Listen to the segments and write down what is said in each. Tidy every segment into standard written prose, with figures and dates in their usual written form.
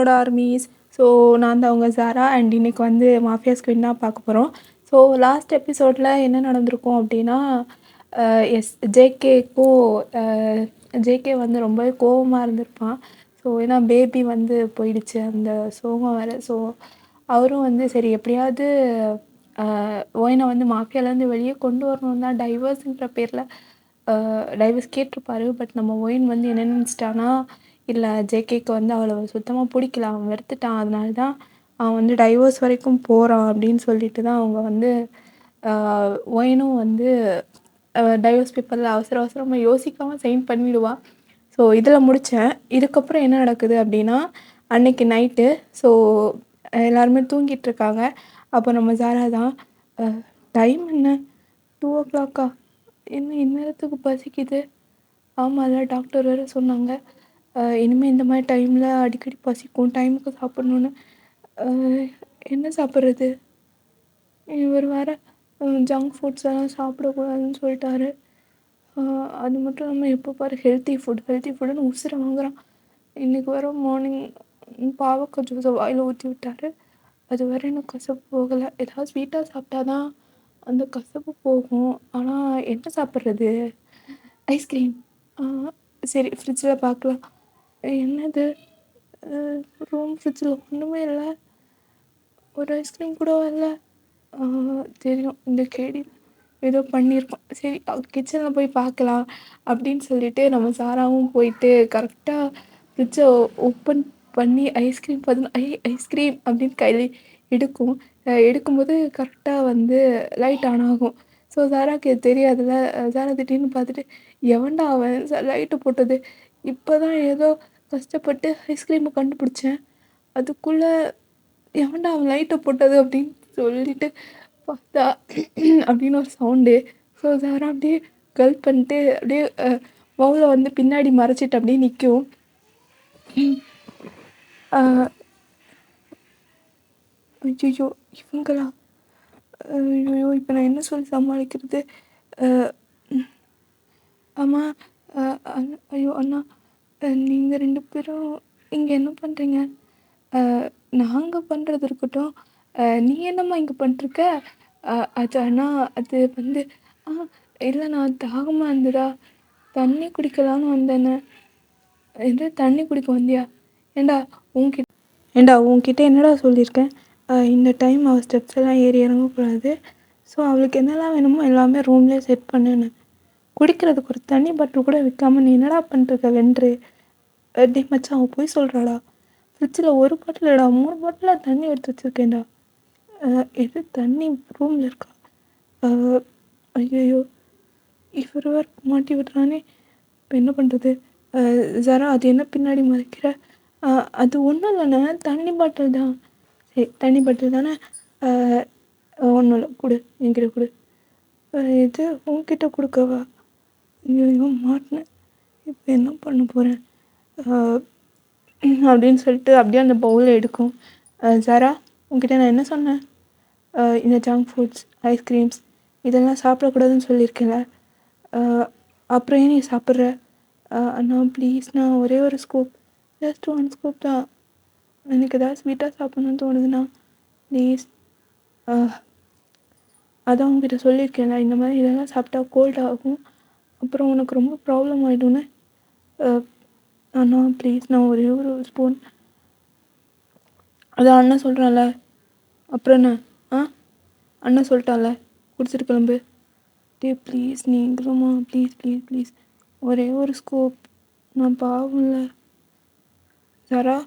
என்னோட armies. So நான் தான் உங்க ஜாரா அண்ட் இன்னைக்கு வந்து மாஃபியா ஸ்குவிட் தான் பார்க்க போகிறோம். ஸோ லாஸ்ட் எபிசோடில் என்ன நடந்திருக்கும் அப்படின்னா ஜேகேக்கும் ஜேகே வந்து ரொம்பவே கோவமாக இருந்திருப்பான். ஸோ ஏன்னா பேபி வந்து போயிடுச்சு அந்த சோகம் வேறு. ஸோ அவரும் வந்து சரி எப்படியாவது ஒயினை வந்து மாஃபியாலேருந்து வெளியே கொண்டு வரணும் தான் டைவர்ஸுன்ற பேரில் டைவர்ஸ் கேட்டிருப்பாரு. பட் நம்ம ஒயின் வந்து என்ன நினச்சிட்டான்னா, இல்லை ஜேகேக்கு வந்து அவளை சுத்தமாக பிடிக்கல, அவன் வெறுத்துட்டான், அதனால தான் அவன் வந்து டைவர்ஸ் வரைக்கும் போகிறான் அப்படின்னு சொல்லிட்டு தான் அவங்க வந்து ஒயினும் வந்து டைவர்ஸ் பேப்பரில் அவசர அவசரமாக யோசிக்காமல் சைன் பண்ணிவிடுவான். ஸோ இதில் முடித்தேன். இதுக்கப்புறம் என்ன நடக்குது அப்படின்னா, அன்னைக்கு நைட்டு ஸோ எல்லாருமே தூங்கிட்டு இருக்காங்க. அப்போ நம்ம ஜாரா தான் டைம் என்ன 2:00 என்ன இந்நேரத்துக்கு பசிக்குது, ஆமாம்ல டாக்டர் வேறு சொன்னாங்க இனிமேல் இந்த மாதிரி டைமில் அடிக்கடி பசிக்கும், டைமுக்கு சாப்பிட்ணுன்னு. என்ன சாப்பிட்றது, இவர் வேறு ஜங்க் ஃபுட்ஸ் எல்லாம் சாப்பிடக்கூடாதுன்னு சொல்லிட்டாரு. அது மட்டும் இல்லாமல் எப்போ பாரு ஹெல்த்தி ஃபுட்டுன்னு உசுரை வாங்குறான். இன்றைக்கி வர மார்னிங் பாவக்காய் ஜூஸை வாயில் ஊற்றி விட்டார். அது வரை எனக்கு கசப்பு போகலை. ஏதாவது ஸ்வீட்டாக சாப்பிட்டா தான் அந்த கசப்பு போகும். ஆனால் என்ன சாப்பிட்றது, ஐஸ்கிரீம். சரி ஃப்ரிட்ஜில் பார்க்கலாம். என்னது, ரூம் ஃப்ரிட்ஜில் ஒன்றுமே இல்லை, ஒரு ஐஸ்கிரீம் கூட இல்லை. தெரியும் இந்த கேடி ஏதோ பண்ணியிருக்கோம். சரி கிச்சனில் போய் பார்க்கலாம் அப்படின்னு சொல்லிட்டு நம்ம சாராவும் போயிட்டு கரெக்டாக ஃப்ரிட்ஜை ஓப்பன் பண்ணி ஐஸ்கிரீம் ஐஸ்கிரீம் அப்படின்னு கையில் எடுக்கும்போது கரெக்டாக வந்து லைட் ஆன் ஆகும். ஸோ சாராக்கு இது தெரியாதுல்ல. சாரா திடீர்னு பார்த்துட்டு எவன்டா அவன் லைட்டு போட்டது, இப்போ தான் ஏதோ கஷ்டப்பட்டு ஐஸ்கிரீமை கண்டுபிடிச்சேன், அதுக்குள்ளே எவன்டா அவன் லைட்டை போட்டது அப்படின்னு சொல்லிட்டு பார்த்தா அப்படின்னு ஒரு சவுண்டு. ஸோ சாரா அப்படியே கல் பண்ணிட்டு அப்படியே பவுலை வந்து பின்னாடி மறைச்சிட்டு அப்படியே நிற்கும். ஐயோ இவங்களா, ஐயோ இப்போ நான் என்ன சொல்லி சமாளிக்கிறது. ஆமாம், ஐயோ அண்ணா, நீங்கள் 2 பேரும் இங்கே என்ன பண்ணுறீங்க? நாங்கள் பண்ணுறது இருக்கட்டும், நீ என்னம்மா இங்கே பண்ணிருக்க? அது அண்ணா அது வந்து இல்லை நான் தாகமாக இருந்ததா தண்ணி குடிக்கலான்னு வந்தேண்ணே. எது தண்ணி குடிக்க வந்தியா? உன்கிட்ட என்னடா சொல்லியிருக்கேன், இந்த டைம் அவள் ஸ்டெப்ஸ் எல்லாம் ஏறி இறங்கக்கூடாது, ஸோ அவளுக்கு என்னெல்லாம் வேணுமோ எல்லாமே ரூம்லேயே செட் பண்ணுன்னு. குடிக்கிறதுக்கு ஒரு தண்ணி பாட்டில் கூட வைக்காமல் நீ என்னடா பண்ணிருக்க வென்று? டே மச்சான், அவள் போய் சொல்கிறாடா. ஃப்ரிட்ஜில் ஒரு பாட்டில் இல்லைடா 3 பாட்டிலாக தண்ணி எடுத்து வச்சுருக்கேன்டா. எது தண்ணி ரூமில் இருக்கா? ஐயோ இவர் வேறு மாட்டி விடுறானே, இப்போ என்ன பண்ணுறது? ஜரா அது என்ன பின்னாடி மறைக்கிற? அது ஒன்றும் இல்லைண்ணே, தண்ணி பாட்டில் தான். சரி தண்ணி பாட்டில் தானே, ஒன்றும் இல்லை, கொடு என்கிட்ட கொடு. இது உன்கிட்ட கொடுக்கவா? ஐயோ மாட்டினேன், இப்போ என்ன பண்ண போகிறேன் அப்படின்னு சொல்லிட்டு அப்படியே அந்த பவுலை எடுக்கும். ஜாரா, உன்கிட்ட நான் என்ன சொன்னேன்? இந்த ஜங்க் ஃபுட்ஸ் ஐஸ்கிரீம்ஸ் இதெல்லாம் சாப்பிடக்கூடாதுன்னு சொல்லியிருக்கேன்ல, அப்புறம் ஏன் நீ சாப்பிட்ற? அண்ணா ப்ளீஸ்ண்ணா, ஒரே ஒரு ஸ்கூப், ஜஸ்ட் 1 ஸ்கூப் தான், எனக்கு ஏதாவது ஸ்வீட்டாக சாப்பிட்ணுன்னு தோணுதுண்ணா ப்ளீஸ். அதான் உங்ககிட்ட சொல்லியிருக்கேன்ல, இந்த மாதிரி இதெல்லாம் சாப்பிட்டா கோல்ட் ஆகும், அப்புறம் உனக்கு ரொம்ப ப்ராப்ளம் ஆகிடும்னு. அண்ணா ப்ளீஸ், நான் ஒரே ஒரு ஸ்பூன். அதான் அண்ணன் சொல்கிறான்ல, அப்புறம் என்ன? அண்ணன் சொல்லிட்டான்ல, குடிச்சிட்டு கிளம்பு. டே ப்ளீஸ் நீங்களும்மா, ப்ளீஸ் ப்ளீஸ் ப்ளீஸ், ஒரே ஒரு ஸ்கூப், நான் பாவம்ல. சாரா,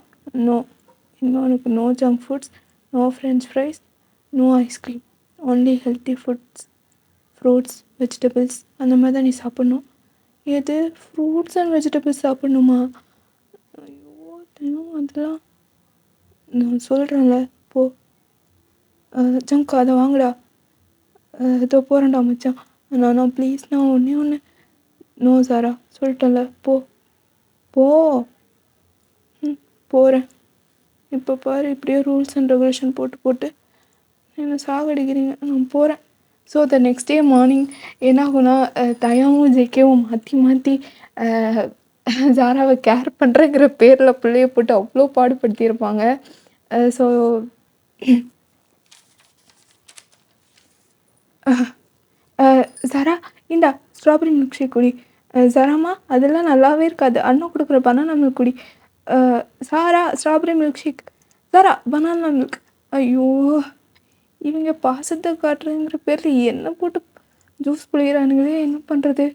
நோ, இன்னும் எனக்கு no junk foods, no French fries, no ice cream, only healthy foods, fruits vegetables அந்த மாதிரி தான் நீ சாப்பிட்ணும். எது ஃப்ரூட்ஸ் அண்ட் வெஜிடபிள்ஸ் சாப்பிட்ணுமா? ஐயோ தினம் அதெல்லாம் நான் சொல்கிறேன்ல, போ. ஜங்க் அதை வாங்குடா. இதோ போகிறேன்டா மச்சான். நான் ப்ளீஸ்ண்ணா, ஒன்று. நோ சாரா, சொல்லிட்டேன்ல, போ. போகிறேன். இப்போ பாரு இப்படியே ரூல்ஸ் அண்ட் ரெகுலேஷன் போட்டு என்னை சாகடிக்கிறீங்க, நான் போகிறேன். So the next day morning என்ன ஆகும்னா, தயாவும் ஜேகேவும் மாற்றி ஜாராவ கேர் பண்றேங்கிற பேர்ல பிள்ளைய போட்டு அவ்ளோ பாடுபடுத்தியிருப்பாங்க. ஸோ "ஜாரா இந்தா ஸ்ட்ராபெர்ரி மில்க் ஷேக் குடி." "ஜாராம்மா அதெல்லாம் நல்லாவே இருக்காது. அண்ணா குடுக்குற பனானா மில்க் குடி." அ "Sara strawberry milkshake." "Zara banana milk." ஐயோ! இவங்க பாசத்த காட்டுறேங்கிற பேர்ல என்ன போட்டு ஜூஸ் புழியிறானுங்களே! என்ன பண்றது?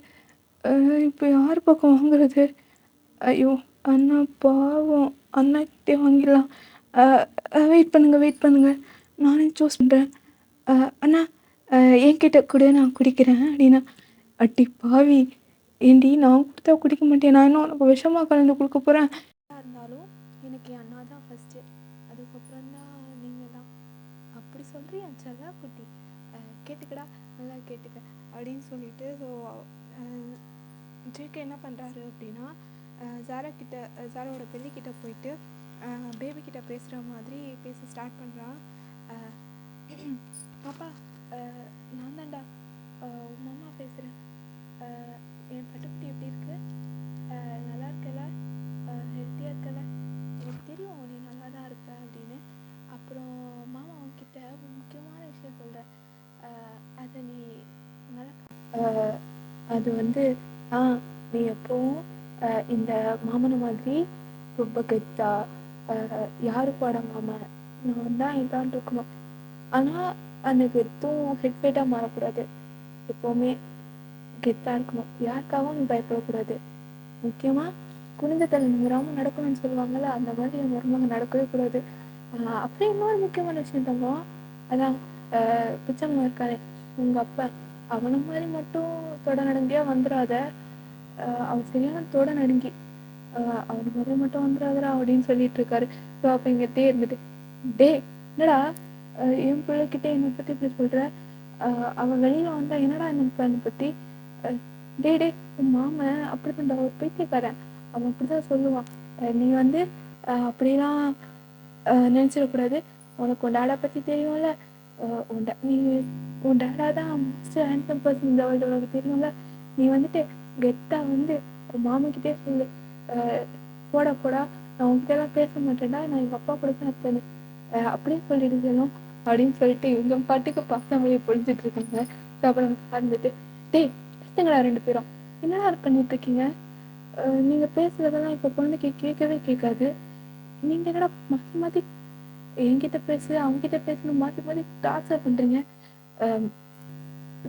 அ இப்ப யார் பக்கம் வாங்குறது? ஐயோ! அண்ணா பாவம். அண்ணாகிட்டயே வாங்கிடலாம். அ வெயிட் பண்ணுங்க, வெயிட் பண்ணுங்க. நானே சூஸ் பண்றேன். அ அண்ணா என்கிட்ட குடு நான் குடிக்கிறேன் அப்படின்னா, அடி பாவி! ஏன்டி நான் குடுத்தா குடிக்க மாட்டியா? நான் என்ன உனக்கு விஷமா கலந்து குடுக்க போறேன்? இருந்தாலும் எனக்கு என் அண்ணா தான் ஃபர்ஸ்ட்டு. அதுக்கப்புறம் தான் நீங்க தான். அப்படி சொல்றியா செல்லக்குட்டி? கேட்டுக்கடா, நல்லா கேட்டுக்க அப்படின்னு சொல்லிட்டு ஸோ ஜேகே என்ன பண்ணுறாரு அப்படின்னா ஜாராவோட பெல்லிக்கிட்ட போயிட்டு பேபி கிட்ட பேசுகிற மாதிரி பேச ஸ்டார்ட் பண்ணுறான். பாப்பா நான் தான்டா உன் மாமா பேசுகிறேன். என் பட்டுக்குட்டி எப்படி இருக்கு? நல்லா இருக்கல? ஹெல்த்தியாக இருக்கல? எனக்கு தெரியும் நீ நல்லா தான் இருப்ப அப்படின்னு. அப்புறம் மாமா உன்கிட்ட ஒரு முக்கியமான விஷயம் சொல்கிறேன். அதை நீ நல்லா அது வந்து நீ எப்பவும் இந்த மாமனை மாதிரி ரொம்ப கெத்தா யாருப்பாட மாமன் நான் தான் இதான் இருக்கணும். ஆனால் அந்த கெத்தும் ஹெட்வேட்டாக மாறக்கூடாது. எப்போவுமே கெத்தாக இருக்கணும். யாருக்காகவும் நீ பயப்படக்கூடாது. முக்கியமாக குனிந்த தலை நிமிராமல் நடக்கணும்னு சொல்லுவாங்கள்ல, அந்த மாதிரி என் மருமக நடக்கவே கூடாது. அப்புறம் இன்னொரு முக்கியமான விஷயம் தங்கம், அதான் பிச்சைம்மா இருக்கானே உங்கள் அப்பா, அவனை மாதிரி மட்டும் தொட நடுங்கியாக வந்துடாத. அவன் சரியான தொட நடுங்கி. அவன் மாதிரி மட்டும் வந்துடாதரா அப்படின்னு சொல்லிட்டு இருக்காரு. ஸோ அப்போ இங்கிட்டே இருந்துட்டு, டே என்னடா என் பிள்ளைகிட்ட என்னை பற்றி இப்படி சொல்கிற? அவன் வெளியில் வந்தா என்னடா நினைப்பா என்னை பற்றி? டே உன் மாமன் அப்படித்தான்டா ஒரு பைத்தியக்காரன். அவன் அப்படிதான் சொல்லுவான். நீ வந்து அப்படிலாம் நினச்சிடக்கூடாது. உனக்கு உன் டேடா பற்றி தெரியும்ல. நீ உன் டேடா தான் மோஸ்ட் ஹேண்ட்ஸம் பர்சன் இந்த வேர்ல்டு உனக்கு தெரியும்ல. நீ வந்துட்டு கெத்தா வந்து உன் மாமன்கிட்டே சொல்லு, போடா நான் உன்கிட்டலாம் பேச மாட்டேன்டா, நான் எங்கள் அப்பா கூட தான் இருப்பேன்னு அப்படியே சொல்லிட்டு செல்லும் அப்படின்னு சொல்லிட்டு இவங்க பாட்டுக்கு பசங்க பொழிஞ்சிட்டு இருக்காங்க. ஸோ அப்புறம் பார்த்துட்டு, டேய் பசங்களா 2 பேரும் என்னடா பண்ணிட்டு இருக்கீங்க? நீங்கள் பேசுகிறதெல்லாம் இப்போ குழந்தைக்கு கேட்கவே கேட்காது. நீங்கள் என்னடா மாற்றி மாற்றி என்கிட்ட பேசு அவங்ககிட்ட பேசணும் மாற்றி டார்ச்சர் பண்ணுறீங்க.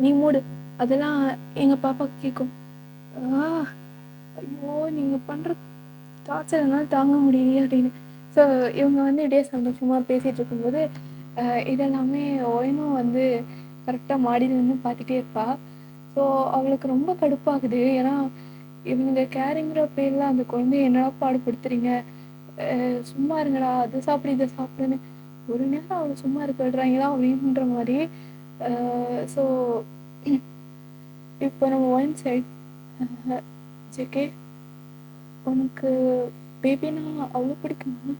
நீ மூடு, அதெல்லாம் எங்கள் பாப்பாவுக்கு கேட்கும். ஐயோ நீங்கள் பண்ணுற டார்ச்சர் என்னால் தாங்க முடியலையே அப்படின்னு. ஸோ இவங்க வந்து இப்படியே சந்தோஷமாக பேசிகிட்டு இருக்கும்போது இதெல்லாமே ஒயனும் வந்து கரெக்டாக மாடியில் நின்று பார்த்துட்டே இருப்பா. ஸோ அவளுக்கு ரொம்ப கடுப்பாகுது. ஏன்னா இவங்க கேரிங்கிற பேரில் அந்த குழந்தைய என்னடா பாடுபடுத்துறீங்க, சும்மா இருங்கடா, அதை சாப்பிடு இதை சாப்பிடுன்னு ஒரு நேரம் அவளை சும்மா இருக்க விடுறாங்களா அப்படின்ற மாதிரி. ஸோ இப்போ நம்ம ஒன் சைட் ஜேகே, உனக்கு பேபினா அவ்வளோ பிடிக்குமா?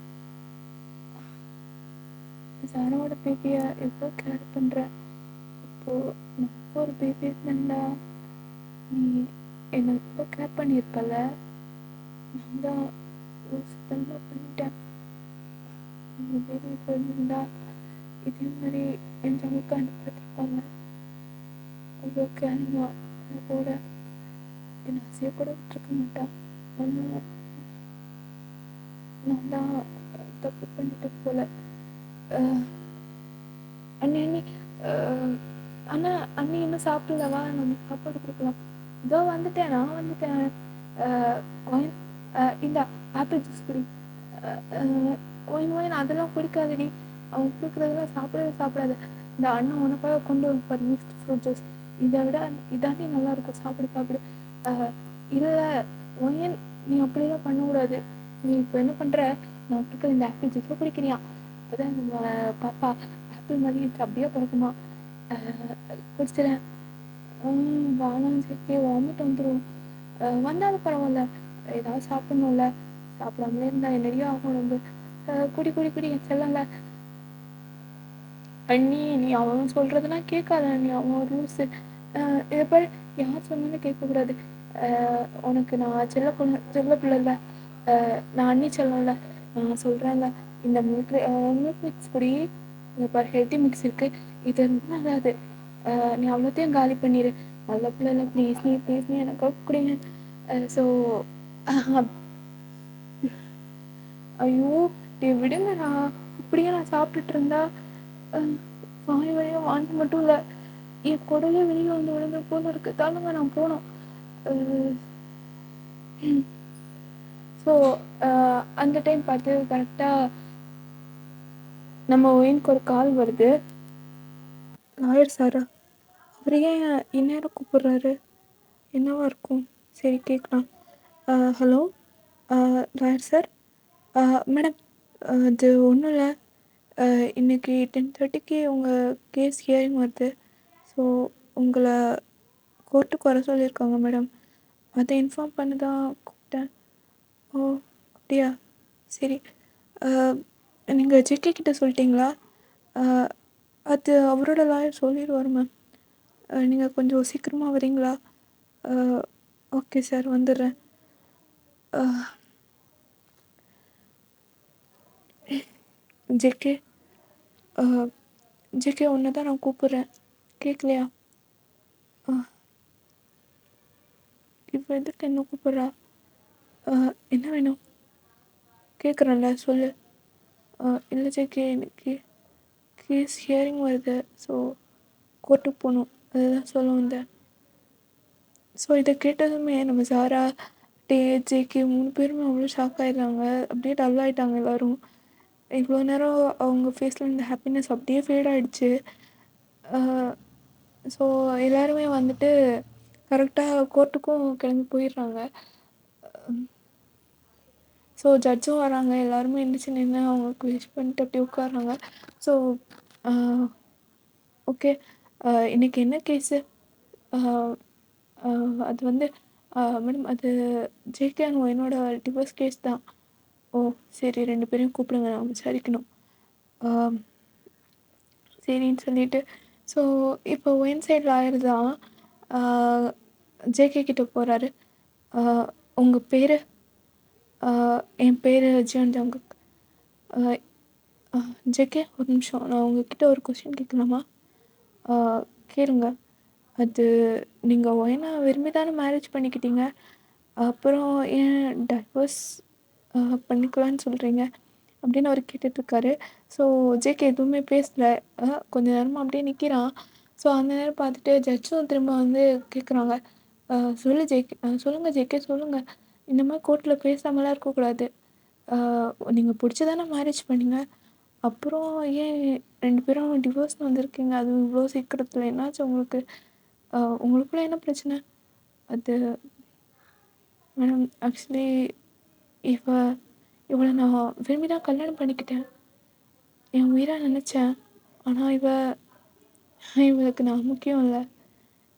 ஜாராவோட பேபியை எவ்வளோ கேர் பண்ணுற. அப்போது நமக்கு ஒரு பேபி இருந்தா நீ என்னை எவ்வளோ கேர் பண்ணியிருப்பல. நான் தான் யோசித்தெல்லாம் பண்ணிட்டேன். உங்கள் பேபி போயிருந்தா இதே மாதிரி என் ஜமுக்கு அனுப்பிச்சிருப்பாங்க. அவ்வளோ கேரிங்கா கூட என்னை அசைய கூட விட்டுருக்க மாட்டான். ஆனால் நான் தான் தப்பு பண்ணிட்டேன் போல. அண்ணி அண்ணா அண்ணி இன்னும் சாப்பிடலவா? நம்ம சாப்பாடு கொடுக்கலாம். இதோ வந்துட்டேன், நான் வந்துட்டேன். இந்த ஆப்பிள் ஜூஸ் குடி. ஒயின் அதெல்லாம் குடிக்காதடி, அவன் கொடுக்குறதெல்லாம் சாப்பிடாது. இந்த அண்ணன் உனக்காக கொண்டு வைப்பார் மிக்ஸ்ட் ஃப்ரூட் ஜூஸ், இதை விட இதாண்டி நல்லாயிருக்கும், சாப்பிடு. இல்லை ஒயின், நீ அப்படிலாம் பண்ணக்கூடாது. நீ இப்போ என்ன பண்ணுற, நான் கொடுக்குற இந்த ஆப்பிள் ஜூஸை குடிக்கிறியா? அப்போதான் நம்ம பாப்பா ஆப்பிள் மாதிரி அப்படியே பிறக்குமா. குடிச்சிடறேன். வேணாம் சேர்க்கே வாமிட் வந்துடும். வந்தாலும் பரவாயில்ல, ஏதாவது சாப்பிட்ணும்ல. சாப்பிடாமலே இருந்தால் என்னடியோ ஆகும் நம்ம. குடி என் செல்லல. அண்ணி நீ அவன் சொல்கிறதெல்லாம் கேட்காத அண்ணி, அவன் ஒரு லூஸு. இதை பாரு, யார் சொன்னாலும் கேட்கக்கூடாது. உனக்கு நான் செல்ல பிள்ளை இல்லை, நான் அண்ணி செல்லம்ல, நான் சொல்கிறேன்ல, இந்த மில்க் மிக்ஸ் குடி, இங்கே பாரு ஹெல்த்தி மிக்ஸ் இருக்குது, இது ரொம்ப நல்லது, நீ அவ்வளோத்தையும் காலி பண்ணிடு, நல்ல பிள்ளை இல்லை, ப்ளீஸ் நீ எனக்காக குடிங்க. ஸோ ஐயோ டே விடுங்கடா, இப்படியே நான் சாப்பிட்டுட்டு இருந்தா வாய் வழியாக வாங்கி மட்டும் இல்லை, என் குடலே வெளியில் வந்து விழுந்து போல இருக்கு, தானுங்க நான் போனோம். ஸோ அந்த டைம் பார்த்து கரெக்டாக நம்ம ஒயினுக்கு ஒரு கால் வருது. லாயர் சாரா? அவர் ஏன் இந்நேரம் கூப்பிட்றாரு? என்னவா இருக்கும்? சரி கேட்கலாம். Hello lawyer sir. மேடம், அது ஒன்றும் இல்லை, இன்றைக்கி 10:30க்கு உங்கள் கேஸ் ஹியரிங் வருது. ஸோ உங்களை கோர்ட்டுக்கு வர சொல்லியிருக்காங்க மேடம், அதை இன்ஃபார்ம் பண்ண தான் கூப்பிட்டேன். ஓ அப்படியா, சரி. நீங்கள் ஜேகே கிட்ட சொல்லிட்டீங்களா? அது அவரோட லாயர் சொல்லிடுவார் மேம், நீங்கள் கொஞ்சம் சீக்கிரமாக வரீங்களா? ஓகே சார், வந்துடுறேன். ஜேகே, ஜேகே ஒன்று தான் நான் கூப்பிட்றேன், கேட்கலையா? இப்போ எதுக்கு என்ன கூப்பிட்றா? என்ன வேணும்? கேட்குறேன்ல, சொல்லு. இல்லை ஜேகே, எனக்கு கேஸ் ஹியரிங் வருது, ஸோ கோர்ட்டுக்கு போகணும், அதுதான் சொல்ல வந்தேன். ஸோ இதை கேட்டதுமே நம்ம சாரா, ஜேகே 3 பேருமே அவ்வளோ ஷாக் ஆகிடுறாங்க, அப்படியே டல் ஆகிட்டாங்க எல்லோரும். இவ்வளோ நேரம் அவங்க ஃபேஸில் இந்த ஹாப்பினஸ் அப்படியே ஃபேட் ஆகிடுச்சு. ஸோ எல்லாருமே வந்துட்டு கரெக்டாக கோர்ட்டுக்கும் கிளம்பி போயிடுறாங்க. ஸோ ஜட்ஜும் வராங்க, எல்லாருமே எந்திரிச்சு நின்று அவங்களுக்கு விஷ் பண்ணிட்டு அப்படியே உட்காடுறாங்க. ஸோ ஓகே, இன்றைக்கி என்ன கேஸு? அது வந்து மேடம், அது ஜேகே அண்ட் ஒயினோட டிவோர்ஸ் கேஸ் தான். ஓ சரி, 2 பேரையும் கூப்பிடுங்க, நான் விசாரிக்கணும். சரின்னு சொல்லிட்டு, ஸோ இப்போ ஒயின் சைடு லாயர் தான் ஜேகே கிட்டே போகிறாரு. உங்கள் பேர்? என் பேர் ஜீவன் ஜங்கக். ஜேகே ஒரு நிமிஷம், நான் உங்ககிட்ட ஒரு கொஸ்டின் கேட்கலாமா? கேளுங்க. அது நீங்கள் ஒயினை விரும்பி தானே மேரேஜ் பண்ணிக்கிட்டீங்க, அப்புறம் ஏன் டைவர்ஸ் பண்ணிக்கலான்னு சொல்கிறீங்க அப்படின்னு அவர் கேட்டுட்ருக்காரு. ஸோ ஜேகே எதுவுமே பேசலை, கொஞ்ச நேரமாக அப்படியே நிற்கிறான். ஸோ அந்த நேரம் பார்த்துட்டு ஜட்ஜும் திரும்ப வந்து கேட்குறாங்க, சொல்லுங்கள் ஜேகே, சொல்லுங்கள், இந்த மாதிரி கோர்ட்டில் பேசாமலாம் இருக்கக்கூடாது, நீங்கள் பிடிச்சி தானே மேரேஜ் பண்ணீங்க, அப்புறம் ஏன் 2 பேரும் டிவோர்ஸ்னு வந்திருக்கீங்க, அது இவ்வளோ சீக்கிரத்தில், என்னாச்சு உங்களுக்கு? உங்களுக்குள்ள என்ன பிரச்சனை? அது மேடம், ஆக்சுவலி இவளை நான் விரும்பி தான் கல்யாணம் பண்ணிக்கிட்டேன், என் உயிராக நினச்சேன். ஆனால் இவளுக்கு நான் முக்கியம் இல்லை,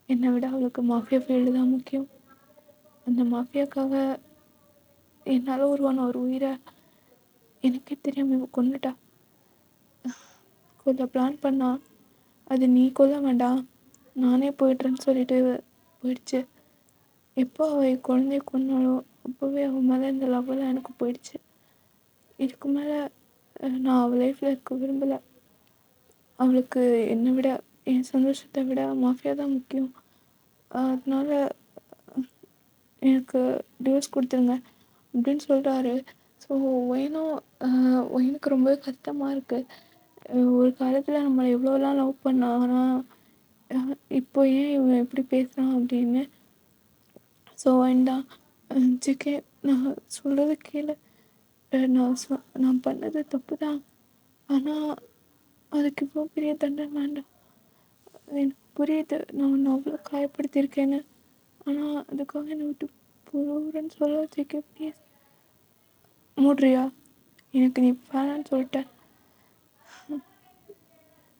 என்னை விட அவளுக்கு மாஃபியா ஃபீல்டு தான் முக்கியம். அந்த மாஃபியாக்காக என்னால் உருவான ஒரு உயிரை எனக்கே தெரியாமல் இவ கொன்னுட்டா. கொல்ல பிளான் பண்ணா, அது நீ கொல்ல வேண்டாம், நானே போய்ட்றேன்னு சொல்லிட்டு போயிடுச்சு. எப்போ அவள் குழந்தைய கொன்னாலோ அப்போவே அவன் மேலே இந்த லவ்வெல்லாம் எனக்கு போயிடுச்சு. இதுக்கு மேலே நான் அவள் லைஃப்பில் இருக்க விரும்பலை. அவளுக்கு என்னை விட, என் சந்தோஷத்தை விட மாஃபியா தான் முக்கியம். அதனால எனக்கு டிவோர்ஸ் கொடுத்துருங்க அப்படின்னு சொல்கிறாரு. ஸோ ஒயினுக்கு ரொம்ப கஷ்டமாக இருக்குது. ஒரு காலத்தில் நம்மளை எவ்வளோலாம் லவ் பண்ணா, ஆனால் இப்போ ஏன் இவன் எப்படி பேசுகிறான் அப்படின்னு. ஸோ வேண்டாம் ஜிகே, நான் சொல்கிறது கேளு, நான் பண்ணது தப்பு தான், ஆனால் அதுக்கு இவ்வளோ பெரிய தண்டனை வேண்டாம். எனக்கு புரியுது நான் ஒன்று அவ்வளோ காயப்படுத்தியிருக்கேன்னு, ஆனால் அதுக்காக என்னை விட்டு போகிறேன்னு சொல்ல ஜிகே ப்ளீஸ். மூடுறியா? எனக்கு நீ வேணான்னு சொல்லிட்டேன்.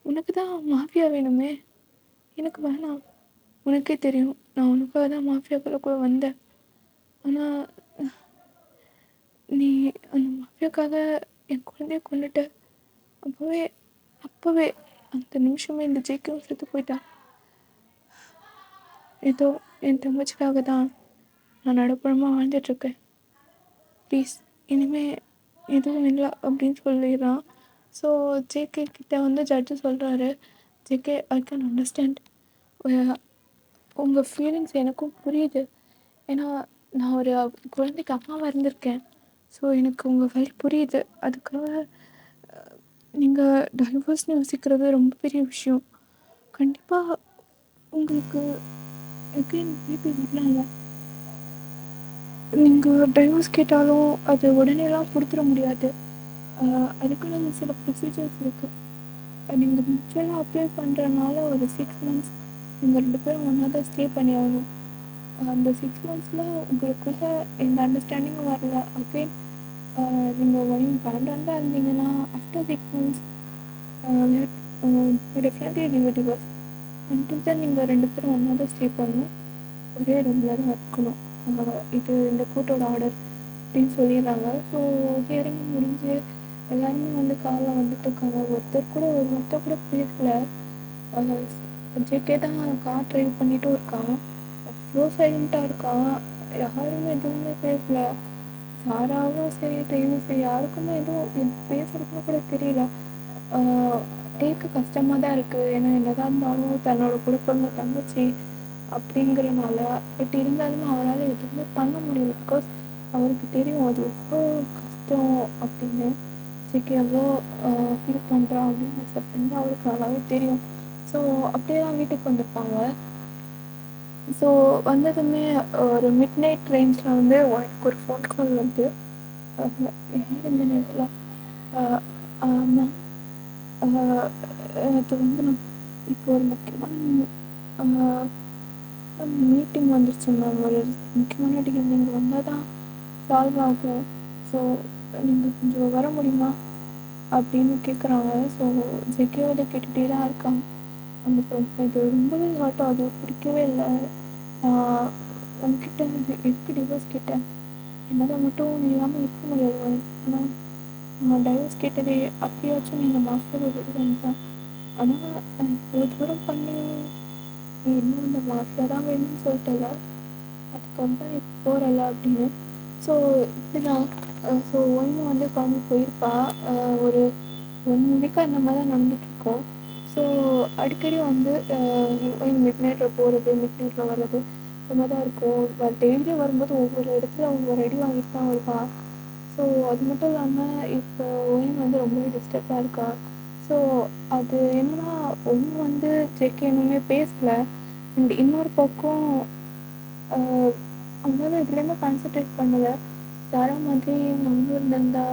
உனக்கு தான் மாஃபியா வேணுமே, எனக்கு வேணாம். உனக்கே தெரியும் நான் உனக்காக தான் மாஃபியாக்குள்ளே வந்தேன். ஆனால் நீ அந்த மாஃபியாக்காக என் குழந்தைய கொண்டுட்ட. அப்போவே அந்த நிமிஷமே இந்த ஜேக்கும் செத்து போயிட்டான். ஏதோ என் தங்கச்சிக்காக தான் நான் நடுப்புறமா வாழ்ந்துட்டுருக்கேன். ப்ளீஸ் இனிமே எதுவும் இல்லை அப்படின்னு சொல்லிடுறான். ஸோ ஜேகே கிட்ட வந்து ஜட்ஜு சொல்கிறாரு, ஜேகே ஐ கேன் அண்டர்ஸ்டாண்ட் உங்கள் ஃபீலிங்ஸ் எனக்கும் புரியுது. ஏன்னா நான் ஒரு குழந்தைக்கு அம்மாவாக இருந்திருக்கேன். ஸோ எனக்கு உங்கள் வலி புரியுது. அதுக்காக நீங்கள் டைவர்ஸ்னு யோசிக்கிறது ரொம்ப பெரிய விஷயம். கண்டிப்பாக உங்களுக்கு எகைன் பேபி வரலாம்ல. நீங்கள் டைவர்ஸ் கேட்டாலும் அது உடனேலாம் கொடுத்துட முடியாது. அதுக்குன்னு சில ப்ரொசீஜர்ஸ் இருக்குது. நீங்கள் மியூச்சுவலாக அப்ளை பண்ணுறதுனால ஒரு 6 months நீங்கள் 2 பேரும் ஒன்றா தான் ஸ்டே பண்ணி ஆகணும். அந்த 6 monthஸில் உங்களுக்குள்ள எந்த அண்டர்ஸ்டாண்டிங்கும் வரல, அகெயின் நீங்கள் ஒய்ஃப் வேண்டாம்தான் இருந்தீங்கன்னா ஆஃப்டர் 6 months டெஃபினெட்லி நீங்கள் டிவோர்ஸ். அன்டில் தான் நீங்கள் 2 பேரும் ஒன்றா தான் ஸ்டே பண்ணணும், ஒரே ரூமில் தான் இருக்கணும். இது இந்த கோர்ட்டோட ஆர்டர் அப்படின்னு சொல்லிடுறாங்க. ஸோ ஹியரிங் முடிஞ்சு எல்லாருமே வந்து காரில் வந்துட்டு இருக்காங்க. ஒருத்தர் கூட பேசல. ஜேகே தான் கார் ட்ரைவ் பண்ணிட்டும் இருக்கான். அவ்வளோ சைலண்ட்டாக இருக்கான். யாருமே எதுவுமே பேசல. சாராவும் சரி ட்ரெயினும் சரி யாருக்குமே எதுவும் பேசுறதுன்னு கூட தெரியல. கேட்க கஷ்டமாக தான் இருக்குது. ஏன்னா என்னதான் இருந்தாலும் தன்னோட கூட பிறந்த தங்கச்சி அப்படிங்கிறனால. பட் இருந்தாலுமே அவரால் எதுவுமே பண்ண முடியல. பிகாஸ் அவருக்கு தெரியும் அது எவ்வளோ கஷ்டம் அப்படின்னு. ஜேகே எவ்வளோ ஃபீல் பண்ணுறான் அப்படின்னு ஃப்ரெண்டு அவருக்கு நல்லாவே தெரியும். ஸோ அப்படியே தான் வீட்டுக்கு வந்திருப்பாங்க. ஸோ வந்ததுமே ஒரு மிட் நைட் ரேஞ்சில் வந்து எனக்கு ஒரு ஃபோன் கால் வந்து யார் இந்த நேரத்தில் மேம் அது வந்து நான் இப்போ ஒரு முக்கியமான மீட்டிங் வந்துருச்சு மேம். ஒரு முக்கியமான டீல் நீங்கள் வந்தால் தான் சால்வ் ஆகும். ஸோ நீங்கள் கொஞ்சம் வர முடியுமா அப்படின்னு கேட்குறாங்க. ஸோ ஜெகே அதை கேட்டுகிட்டே தான் இருக்காங்க. அந்த இது ரொம்பவே ஹார்ட் ஆகுது. பிடிக்கவே இல்லை. நான் உங்ககிட்ட எதுக்கு டிவோர்ஸ் கேட்டேன், என்னால் மட்டும் நீ இல்லாமல் இருக்க முடியாது. ஆனால் நான் டைவர்ஸ் கேட்டதே அப்படியாச்சும் நீங்கள் மாஸ்டர் விடுவேன் தான். ஆனால் இவ்வளோ தூரம் பண்ணி நீ இன்னும் அந்த மாஸ்டர் தான் வேணும்னு சொல்லிட்டல, அதுக்காக தான் நீ போகிறல அப்படின்னு. ஸோ இப்படிதான். ஸோ ஒன்று வந்து கவர்ந்து போயிருப்பா. ஒரு 1 வீக்காக அந்த மாதிரி தான் நடந்துகிட்ருக்கோம். ஸோ அடிக்கடி வந்து மிட் நைட்டில் போகிறது, மிட் நைட்டில் வர்றது இந்த மாதிரி தான் இருக்கும். டெய்லியும் வரும்போது ஒவ்வொரு இடத்துல ஒவ்வொரு அடி வாங்கிட்டு தான் வருவாள். ஸோ அது மட்டும் இல்லாமல் இப்போ ஒயின் வந்து ரொம்பவே டிஸ்டர்பாக இருக்கா. ஸோ அது என்னன்னா ஒன்று வந்து ஜேகே இன்னுமே பேசலை. அண்ட் இன்னொரு பக்கம் அவங்களால எதுலேயுமே கான்சன்ட்ரேட் பண்ணலை. சாரா மாதிரி நம்மளும் இருந்திருந்தா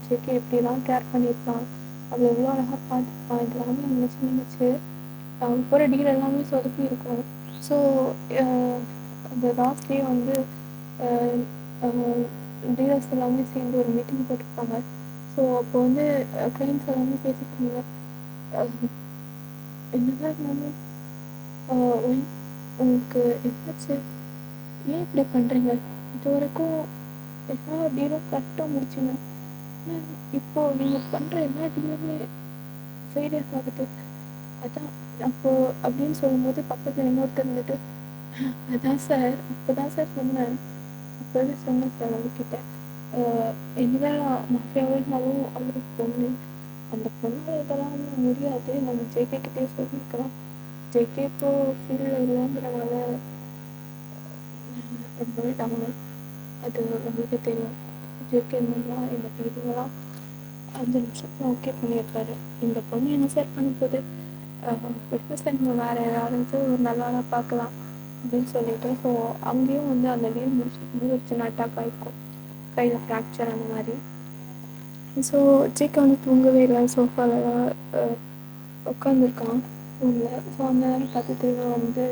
ஜேகே எப்படிலாம் கேர் பண்ணியிருப்பான், அவள் எவ்வளோ அழகாக பார்த்துப்பான், இதெல்லாமே நினச்சி அவங்க போகிற டீல் எல்லாமே சொதப்பி இருக்கும். ஸோ அந்த லாஸ்ட் டே வந்து டீலர்ஸ் எல்லாமே சேர்ந்து ஒரு மீட்டிங் போட்டிருப்பாங்க. ஸோ அப்போ வந்து கிளைண்ட்ஸ் எல்லாமே பேசியிருக்காங்க. என்னதான் இருந்தாலும் உங்களுக்கு என்னாச்சு, ஏன் இப்படி பண்ணுறீங்க, இது வரைக்கும் எல்லா டீலும் கரெக்டாக முடிச்சுங்க, இப்போது நீங்கள் பண்ணுற எல்லா டீலுமே ஃபெயிலியர் ஆகுது. அதான் அப்போது அப்படின்னு சொல்லும்போது பக்கத்தில் இன்னொருத்தர் இருந்துட்டு, அதான் சார் அப்போ தான் சார் சொன்னேன், அப்போவே சொன்னேன் சார் அவர்கிட்ட, என்னதான் மாஃபியாவே இருந்தாலும் அவருக்கு பொண்ணு, அந்த பொண்ணால் இதெல்லாம் முடியாது, நம்ம ஜேகே கிட்டே சொல்லியிருக்கலாம். ஜேகே இப்போ ஃபீல்டில் இல்லைங்கிறனால ரொம்பவே டவுனு, அது நம்மளுக்கு தெரியும். ஜேகே இருந்தால் இந்த டீலிங்கெல்லாம் 5 நிமிஷத்தில் ஓகே பண்ணியிருப்பாரு. இந்த பொண்ணு என்ன சார் பண்ண போகுது, பிகாஸ் நம்ம வேறு யாராவது ஒரு நல்லா பார்க்கலாம் அப்படின்னு சொல்லிட்டு. ஸோ அங்கேயும் வந்து அந்த டீல் முடிச்சுட்டு ஒரு சின்ன அட்டாக் ஆகிருக்கும், கையில் ஃப்ராக்சர் அந்த மாதிரி. ஸோ ஜேகே வந்து தூங்கவே இல்லை, சோஃபாவில் உட்காந்துருக்கான் ரூமில். ஸோ அந்த நேரம் பார்த்து திரும்ப வந்து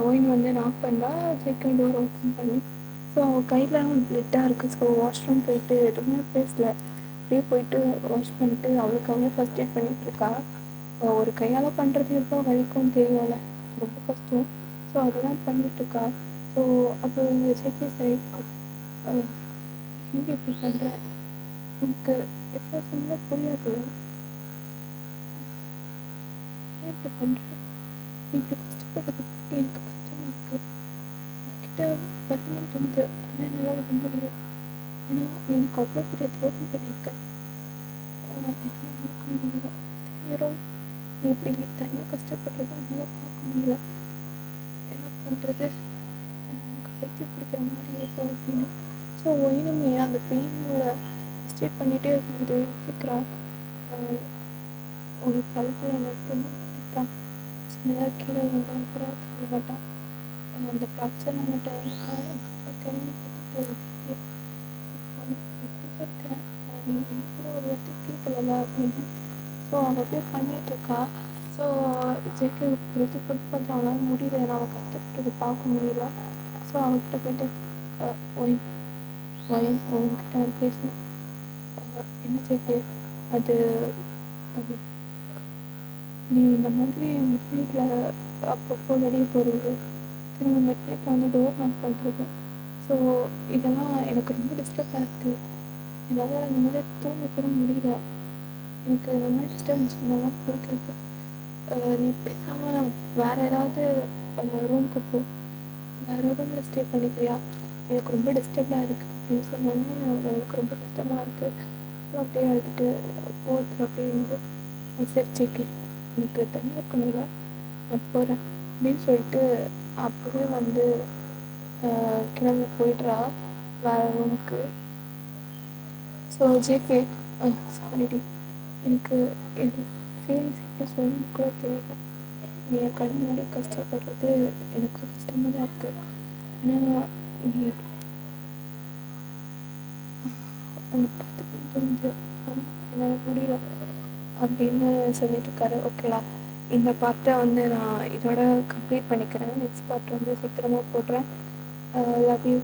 ஒயின் வந்து நாக் பண்ணா ஜேகே டோர் ஓப்பன் பண்ணி, ஸோ அவன் கையிலலாம் பிளட்டாக இருக்குது. ஸோ வாஷ்ரூம் போயிட்டு எதுவுமே பேசல, அப்படியே போயிட்டு வாஷ் பண்ணிட்டு அவளுக்காகவே ஃபஸ்ட் எய்ட் பண்ணிகிட்ருக்கா. ஒரு கையால் பண்ணுறது எவ்வளோ வலிக்கும் தெரியல, ரொம்ப கஷ்டம். ஸோ அதெல்லாம் பண்ணிகிட்ருக்கா. ஸோ அப்போ இந்த ஜேகே சரி ஹிந்தி இப்படி பண்ணுறேன், எனக்கு எவ்வளோ சொன்னா புரியாது, ஏன் இப்படி பண்ணுறேன், இப்படி கஷ்டப்படுறது பற்றி எனக்கு கஷ்டமாக இருக்குது, அவர்கிட்ட வரணும்னு தோணுது. ஆனால் என்னால் வர முடியல. ஏன்னா எனக்கு அவ்வளோ பெரிய துரோகம் பண்ணியிருக்கேன். என்னால் மறக்க முடியல. நேரம் இப்படி தனியாக கஷ்டப்படுறத என்னால் பார்க்க முடியல. என்ன பண்ணுறது, கடைசி பிடிக்கிற மாதிரி இருக்கும் அப்படின்னு. ஸோ ஒயினுமே அந்த பெயினோட ஸ்டே பண்ணிகிட்டே இருக்கும்போது யோசிக்கிறான். ஒரு காலத்தில் எனக்கு மாட்டான், சின்னதாக கீழே இருந்தாலும் கூட தள்ள மாட்டான். அந்த பிரச்சனை டைமுக்காக கிளம்பி கொடுத்துட்டு கொடுத்துருக்கேன். நீ கூட ஒரு வார்த்தை கேட்கல அப்படின்னு. ஸோ அவள் அப்படியே பண்ணிகிட்ருக்கா. ஸோ ஜேகே இது கொஞ்சம் அவளால் முடியல, நான் கஷ்டப்பட்டு பார்க்க முடியல. ஸோ அவன்கிட்ட போய்ட்டு ஒயின் ஒயின் உங்ககிட்ட நான் பேசினேன். என்ன ஜேகே, அது அது நீ இந்த மாதிரி வீட்டில் அப்பப்போ வெளியே போகிறது, திரும்ப மெட்ரிக் வந்து டோர் நாக் பண்ணுறது, ஸோ இதெல்லாம் எனக்கு ரொம்ப டிஸ்டர்பாக இருக்குது. என்னால் இந்த மாதிரி தூங்க கூட முடியல. எனக்கு இந்த மாதிரி டிஸ்டர்பன்ஸ் பண்ணலாம் பிடிக்காது. நீ பேசாமல் வேறு ஏதாவது ரூமுக்கு போ, வேறு ரூமில் ஸ்டே பண்ணிக்கிறியா, எனக்கு ரொம்ப டிஸ்டர்பாக இருக்குது அப்படின்னு சொன்னோன்னே எனக்கு ரொம்ப கஷ்டமாக இருக்குது. அப்படியே அழுதுட்டு போகிறது அப்படின்ட்டு சரி ஜேகே எனக்கு தனியாக இருக்க முடியல, நான் போகிறேன் அப்படின்னு சொல்லிட்டு அப்போவே வந்து கிளம்பி போய்ட்றா வேறு ரூமுக்கு. ஸோ ஜேகே சாரிடி, எனக்கு எனக்கு ஃபீலிங்ஸ் எப்படி சொல்லணும்னு கூட தெரியல. நீ என் கண் முன்னாடி கஷ்டப்படுறது எனக்கு கஷ்டமாக தான் இருக்குது. ஏன்னா நீ உனக்கு பார்த்துக்கணும் தோணுது, என்னால் முடியல அப்படின்னு சொல்லிட்டு இருக்காரு. ஓகேடா, இந்த பார்ட்டை வந்து நான் இதோட கம்ப்ளீட் பண்ணிக்கிறேன். நெக்ஸ்ட் பார்ட் வந்து சீக்கிரமாக போடுறேன். Love you.